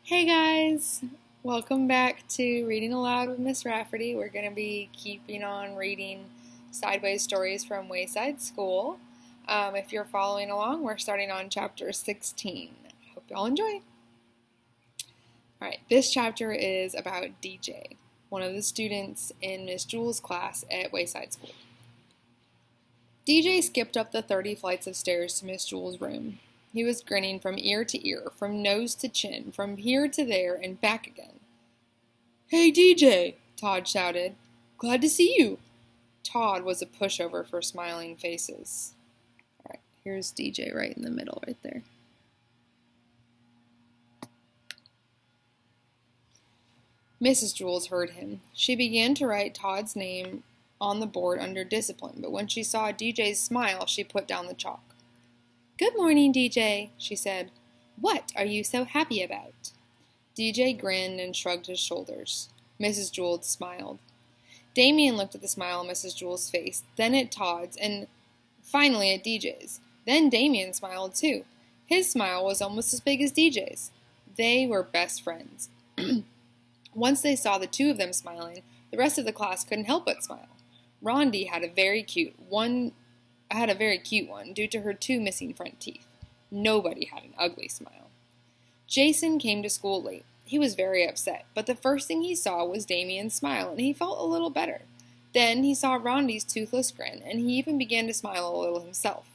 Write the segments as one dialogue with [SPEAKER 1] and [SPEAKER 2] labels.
[SPEAKER 1] Hey guys! Welcome back to Reading Aloud with Miss Rafferty. We're going to be keeping on reading sideways stories from Wayside School. If you're following along, we're starting on chapter 16. Hope y'all enjoy. Alright, this chapter is about DJ, one of the students in Miss Jewel's class at Wayside School. DJ skipped up the 30 flights of stairs to Miss Jewel's room. He was grinning from ear to ear, from nose to chin, from here to there, and back again. "Hey, DJ!" Todd shouted. "Glad to see you!" Todd was a pushover for smiling faces. All right, here's DJ right in the middle right there. Mrs. Jules heard him. She began to write Todd's name on the board under discipline, but when she saw DJ's smile, she put down the chalk. "Good morning, DJ," she said. "What are you so happy about?" DJ grinned and shrugged his shoulders. Mrs. Jewell smiled. Damien looked at the smile on Mrs. Jewell's face, then at Todd's, and finally at DJ's. Then Damien smiled too. His smile was almost as big as DJ's. They were best friends. Once they saw the two of them smiling, the rest of the class couldn't help but smile. Rondi had a very cute one due to her two missing front teeth. Nobody had an ugly smile. Jason came to school late. He was very upset, but the first thing he saw was Damien's smile, and he felt a little better. Then he saw Rondi's toothless grin, and he even began to smile a little himself.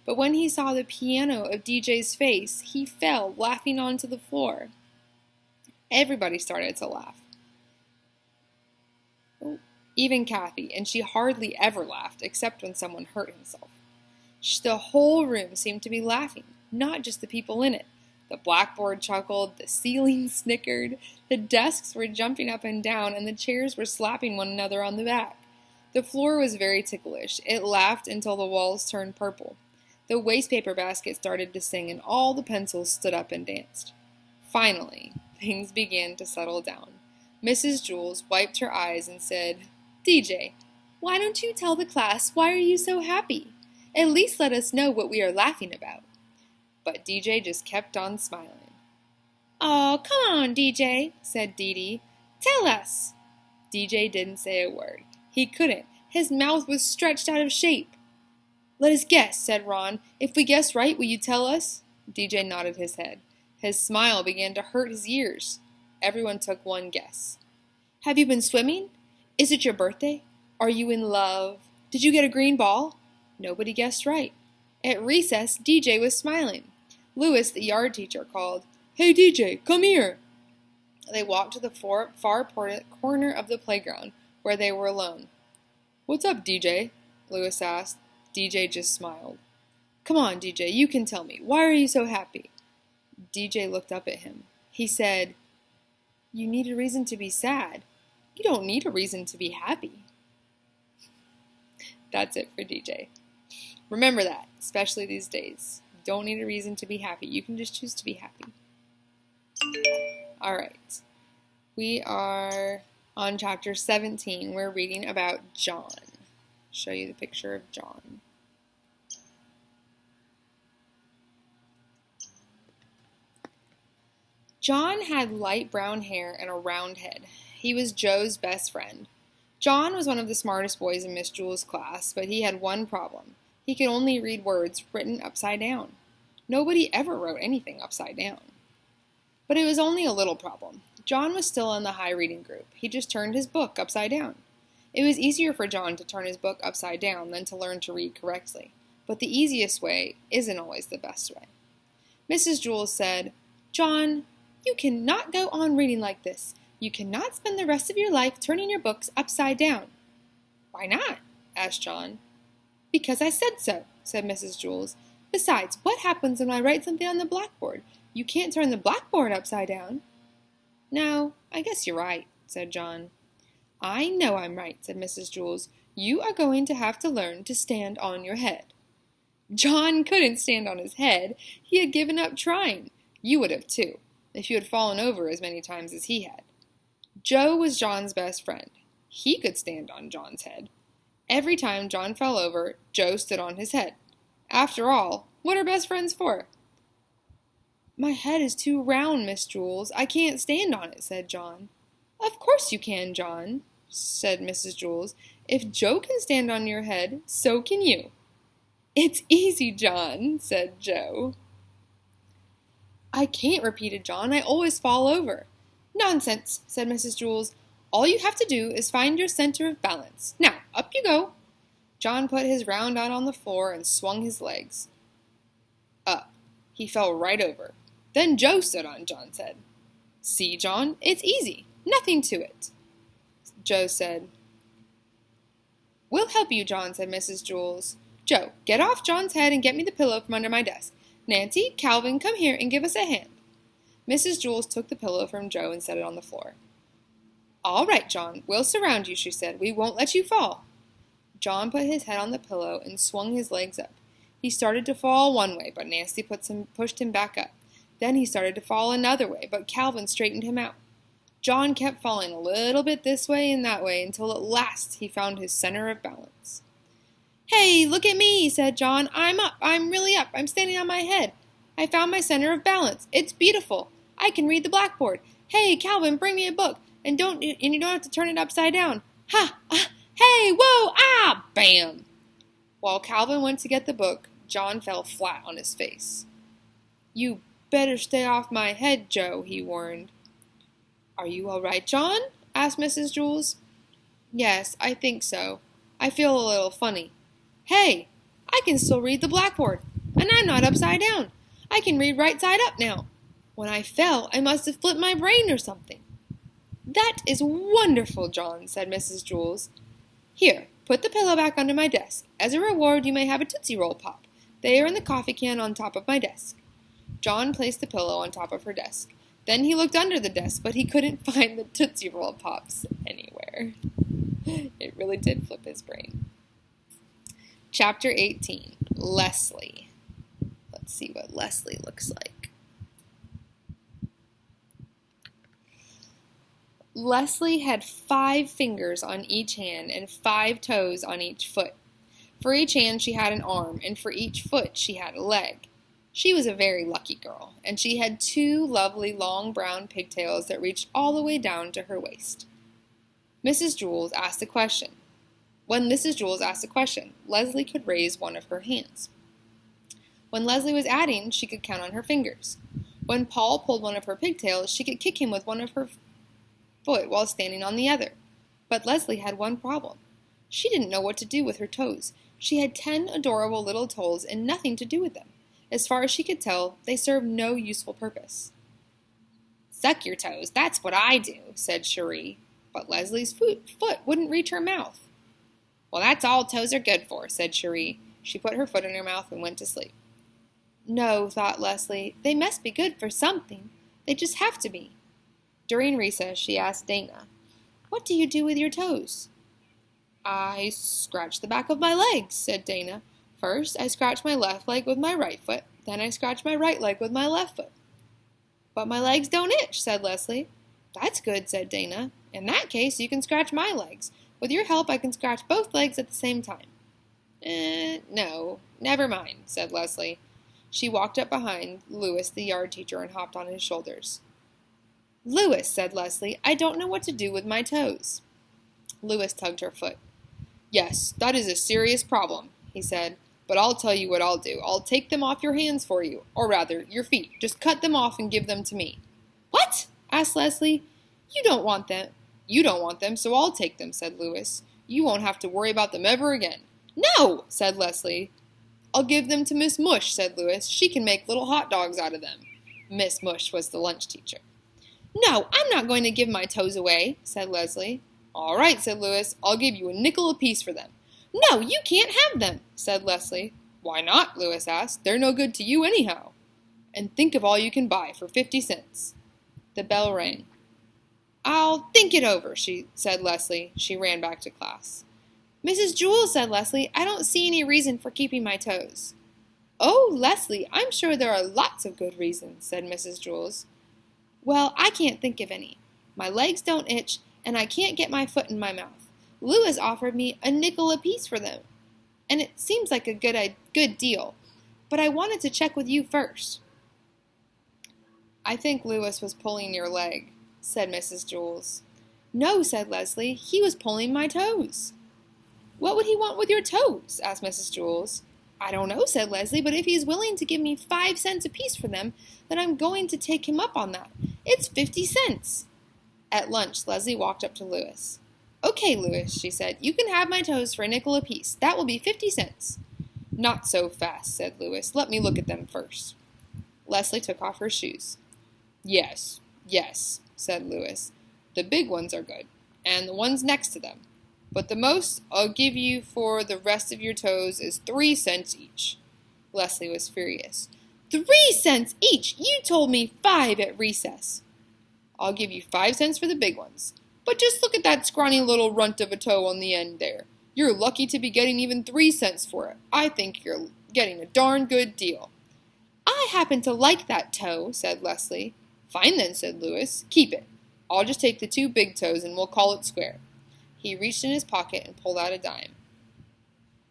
[SPEAKER 1] But when he saw the piano of DJ's face, he fell, laughing onto the floor. Everybody started to laugh. Even Kathy, and she hardly ever laughed, except when someone hurt himself. The whole room seemed to be laughing, not just the people in it. The blackboard chuckled, the ceiling snickered, the desks were jumping up and down, and the chairs were slapping one another on the back. The floor was very ticklish. It laughed until the walls turned purple. The wastepaper basket started to sing, and all the pencils stood up and danced. Finally, things began to settle down. Mrs. Jules wiped her eyes and said, "DJ, why don't you tell the class why are you so happy? At least let us know what we are laughing about." But DJ just kept on smiling. "Oh, come on, DJ," said Dee Dee. "Tell us." DJ didn't say a word. He couldn't. His mouth was stretched out of shape. "Let us guess," said Ron. "If we guess right, will you tell us?" DJ nodded his head. His smile began to hurt his ears. Everyone took one guess. "Have you been swimming? Is it your birthday? Are you in love? Did you get a green ball?" Nobody guessed right. At recess, DJ was smiling. Louis, the yard teacher, called, "Hey, DJ, come here." They walked to the far corner of the playground, where they were alone. "What's up, DJ?" Louis asked. DJ just smiled. "Come on, DJ, you can tell me. Why are you so happy?" DJ looked up at him. He said, "You need a reason to be sad. You don't need a reason to be happy." That's it for DJ. Remember that, especially these days. You don't need a reason to be happy. You can just choose to be happy. All right. We are on chapter 17. We're reading about John. I'll show you the picture of John. John had light brown hair and a round head. He was Joe's best friend. John was one of the smartest boys in Miss Jewel's class, but he had one problem. He could only read words written upside down. Nobody ever wrote anything upside down. But it was only a little problem. John was still in the high reading group. He just turned his book upside down. It was easier for John to turn his book upside down than to learn to read correctly. But the easiest way isn't always the best way. Mrs. Jewell said, "John, you cannot go on reading like this. You cannot spend the rest of your life turning your books upside down." "Why not?" asked John. "Because I said so," said Mrs. Jewell. "Besides, what happens when I write something on the blackboard? You can't turn the blackboard upside down." "No, I guess you're right," said John. "I know I'm right," said Mrs. Jewell. "You are going to have to learn to stand on your head." John couldn't stand on his head. He had given up trying. You would have too, if you had fallen over as many times as he had. Joe was John's best friend. He could stand on John's head. Every time John fell over, Joe stood on his head. After all, what are best friends for? My head is too round, Miss Jules. I can't stand on it, said John. Of course you can, John, said Mrs. Jules. If Joe can stand on your head, so can you. It's easy, John, said Joe. I can't, repeated John. I always fall over. Nonsense, said Mrs. Jules. All you have to do is find your center of balance. Now, up you go. John put his round out on the floor and swung his legs. Up. He fell right over. Then Joe stood on, John said. See, John, it's easy. Nothing to it. Joe said. We'll help you, John, said Mrs. Jules. Joe, get off John's head and get me the pillow from under my desk. Nancy, Calvin, come here and give us a hand. Mrs. Jules took the pillow from Joe and set it on the floor. All right, John, we'll surround you, she said. We won't let you fall. John put his head on the pillow and swung his legs up. He started to fall one way, but Nancy pushed him back up. Then he started to fall another way, but Calvin straightened him out. John kept falling a little bit this way and that way until at last he found his center of balance. Hey, look at me, said John. I'm up. I'm really up. I'm standing on my head. I found my center of balance. It's beautiful. I can read the blackboard. Hey, Calvin, bring me a book. And you don't have to turn it upside down. Ha! Hey, whoa! Ah! Bam! While Calvin went to get the book, John fell flat on his face. You better stay off my head, Joe, he warned. Are you all right, John? Asked Mrs. Jules. Yes, I think so. I feel a little funny. Hey, I can still read the blackboard, and I'm not upside down. I can read right side up now. When I fell, I must have flipped my brain or something. That is wonderful, John, said Mrs. Jules. Here, put the pillow back under my desk. As a reward, you may have a Tootsie Roll Pop. They are in the coffee can on top of my desk. John placed the pillow on top of her desk. Then he looked under the desk, but he couldn't find the Tootsie Roll Pops anywhere. It really did flip his brain. Chapter 18, Leslie. Let's see what Leslie looks like. Leslie had 5 fingers on each hand and 5 toes on each foot. For each hand she had an arm, and for each foot she had a leg. She was a very lucky girl, and she had 2 lovely long brown pigtails that reached all the way down to her waist. Mrs. Jules asked a question. When Mrs. Jules asked a question, Leslie could raise one of her hands. When Leslie was adding, she could count on her fingers. When Paul pulled one of her pigtails, she could kick him with one of her foot while standing on the other. But Leslie had one problem. She didn't know what to do with her toes. She had 10 adorable little toes and nothing to do with them. As far as she could tell, they served no useful purpose. Suck your toes, that's what I do, said Cherie. But Leslie's foot wouldn't reach her mouth. Well, that's all toes are good for, said Cherie. She put her foot in her mouth and went to sleep. No, thought Leslie, they must be good for something. They just have to be. During recess, she asked Dana, What do you do with your toes? I scratch the back of my legs, said Dana. First, I scratch my left leg with my right foot. Then I scratch my right leg with my left foot. But my legs don't itch, said Leslie. That's good, said Dana. In that case, you can scratch my legs. With your help, I can scratch both legs at the same time. No, never mind, said Leslie. She walked up behind Louis, the yard teacher, and hopped on his shoulders. Louis, said Leslie, I don't know what to do with my toes. Louis tugged her foot. Yes, that is a serious problem, he said. But I'll tell you what I'll do. I'll take them off your hands for you, or rather, your feet. Just cut them off and give them to me. What? Asked Leslie. You don't want them. You don't want them, so I'll take them, said Louis. You won't have to worry about them ever again. No, said Leslie. I'll give them to Miss Mush, said Louis. She can make little hot dogs out of them. Miss Mush was the lunch teacher. No, I'm not going to give my toes away, said Leslie. All right, said Louis. I'll give you a nickel apiece for them. No, you can't have them, said Leslie. Why not? Louis asked. They're no good to you anyhow. And think of all you can buy for 50 cents. The bell rang. I'll think it over, said Leslie. She ran back to class. Mrs. Jules, said Leslie, I don't see any reason for keeping my toes. Oh, Leslie, I'm sure there are lots of good reasons, said Mrs. Jules. Well, I can't think of any. My legs don't itch, and I can't get my foot in my mouth. Louis offered me a nickel apiece for them, and it seems like a good deal, but I wanted to check with you first. I think Lewis was pulling your leg, said Mrs. Jules. No, said Leslie, he was pulling my toes. What would he want with your toes? Asked Mrs. Jules. I don't know, said Leslie, but if he's willing to give me 5 cents apiece for them, then I'm going to take him up on that. It's 50 cents. At lunch, Leslie walked up to Lewis. Okay, Lewis, she said, you can have my toes for a nickel apiece. That will be 50 cents. Not so fast, said Lewis. Let me look at them first. Leslie took off her shoes. Yes, said Lewis. The big ones are good, and the ones next to them. But the most I'll give you for the rest of your toes is 3 cents each. Leslie was furious. 3 cents each! You told me 5 at recess. I'll give you 5 cents for the big ones. But just look at that scrawny little runt of a toe on the end there. You're lucky to be getting even 3 cents for it. I think you're getting a darn good deal. I happen to like that toe, said Leslie. Fine then, said Lewis. Keep it. I'll just take the 2 big toes and we'll call it square. He reached in his pocket and pulled out a dime.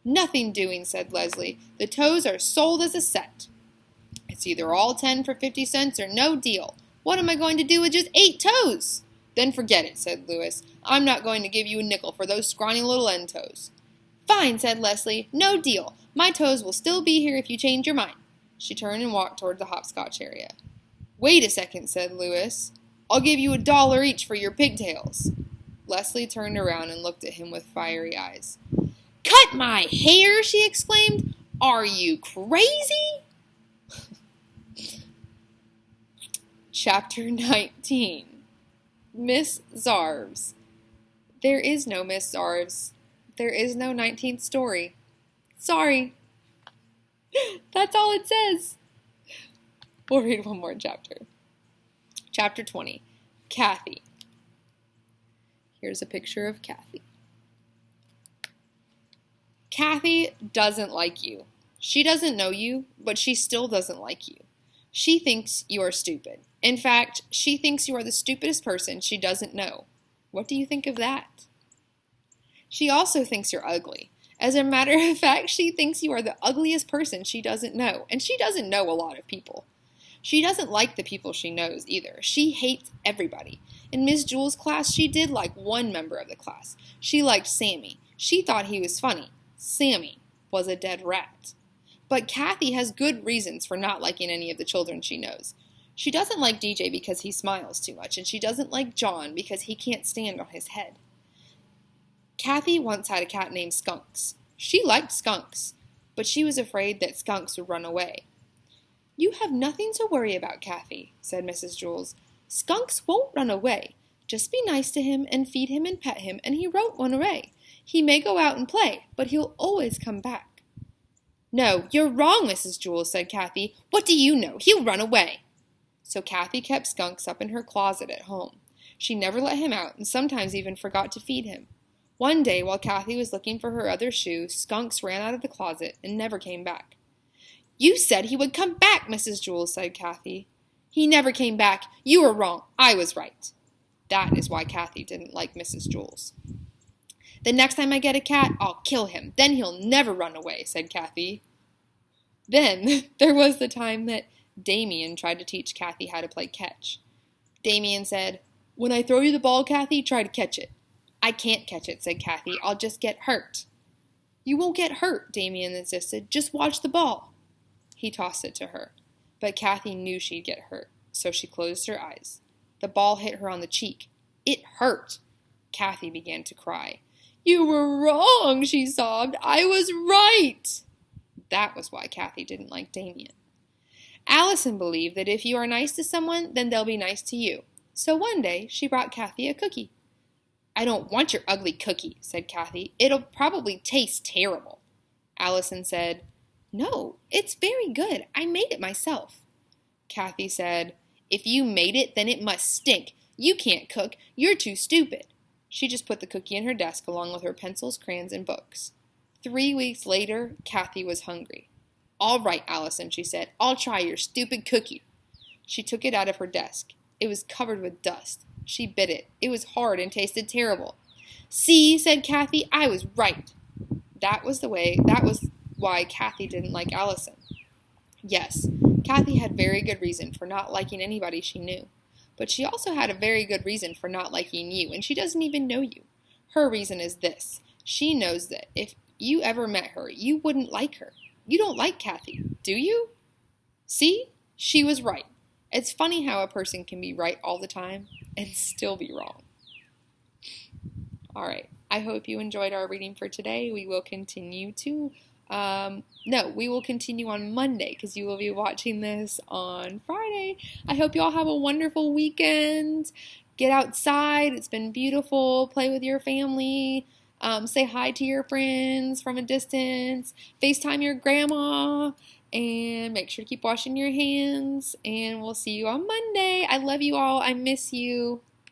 [SPEAKER 1] Nothing doing, said Leslie. The toes are sold as a set. It's either all 10 for 50 cents or no deal. What am I going to do with just 8 toes? Then forget it, said Lewis. I'm not going to give you a nickel for those scrawny little end toes. Fine, said Leslie. No deal. My toes will still be here if you change your mind. She turned and walked toward the hopscotch area. Wait a second, said Lewis. I'll give you $1 each for your pigtails. Leslie turned around and looked at him with fiery eyes. Cut my hair, she exclaimed. Are you crazy? Chapter 19. Miss Zarves. There is no Miss Zarves. There is no 19th story. Sorry. That's all it says. We'll read one more chapter. Chapter 20. Kathy. Here's a picture of Kathy. Kathy doesn't like you. She doesn't know you, but she still doesn't like you. She thinks you are stupid. In fact, she thinks you are the stupidest person she doesn't know. What do you think of that? She also thinks you're ugly. As a matter of fact, she thinks you are the ugliest person she doesn't know, and she doesn't know a lot of people. She doesn't like the people she knows either. She hates everybody. In Miss Jules' class, she did like one member of the class. She liked Sammy. She thought he was funny. Sammy was a dead rat. But Kathy has good reasons for not liking any of the children she knows. She doesn't like DJ because he smiles too much, and she doesn't like John because he can't stand on his head. Kathy once had a cat named Skunks. She liked Skunks, but she was afraid that Skunks would run away. You have nothing to worry about, Kathy, said Mrs. Jules. Skunks won't run away. Just be nice to him and feed him and pet him, and he won't run away. He may go out and play, but he'll always come back. No, you're wrong, Mrs. Jules, said Kathy. What do you know? He'll run away. So Kathy kept Skunks up in her closet at home. She never let him out and sometimes even forgot to feed him. One day, while Kathy was looking for her other shoe, Skunks ran out of the closet and never came back. You said he would come back, Mrs. Jules, said Kathy. He never came back. You were wrong. I was right. That is why Kathy didn't like Mrs. Jules. The next time I get a cat, I'll kill him. Then he'll never run away, said Kathy. Then there was the time that Damien tried to teach Kathy how to play catch. Damien said, When I throw you the ball, Kathy, try to catch it. I can't catch it, said Kathy. I'll just get hurt. You won't get hurt, Damien insisted. Just watch the ball. He tossed it to her, but Kathy knew she'd get hurt, so she closed her eyes. The ball hit her on the cheek. It hurt. Kathy began to cry. You were wrong, she sobbed. I was right. That was why Kathy didn't like Damien. Allison believed that if you are nice to someone, then they'll be nice to you. So one day, she brought Kathy a cookie. I don't want your ugly cookie, said Kathy. It'll probably taste terrible. Allison said, No, it's very good. I made it myself. Kathy said, If you made it, then it must stink. You can't cook. You're too stupid. She just put the cookie in her desk along with her pencils, crayons, and books. 3 weeks later, Kathy was hungry. All right, Allison, she said. I'll try your stupid cookie. She took it out of her desk. It was covered with dust. She bit it. It was hard and tasted terrible. See, said Kathy, I was right. That was why Kathy didn't like Allison. Yes, Kathy had very good reason for not liking anybody she knew. But she also had a very good reason for not liking you, and she doesn't even know you. Her reason is this. She knows that if you ever met her, you wouldn't like her. You don't like Kathy, do you? See? She was right. It's funny how a person can be right all the time and still be wrong. All right. I hope you enjoyed our reading for today. We will continue we will continue on Monday because you will be watching this on Friday. I hope you all have a wonderful weekend. Get outside. It's been beautiful. Play with your family. Say hi to your friends from a distance. FaceTime your grandma. And make sure to keep washing your hands. And we'll see you on Monday. I love you all. I miss you.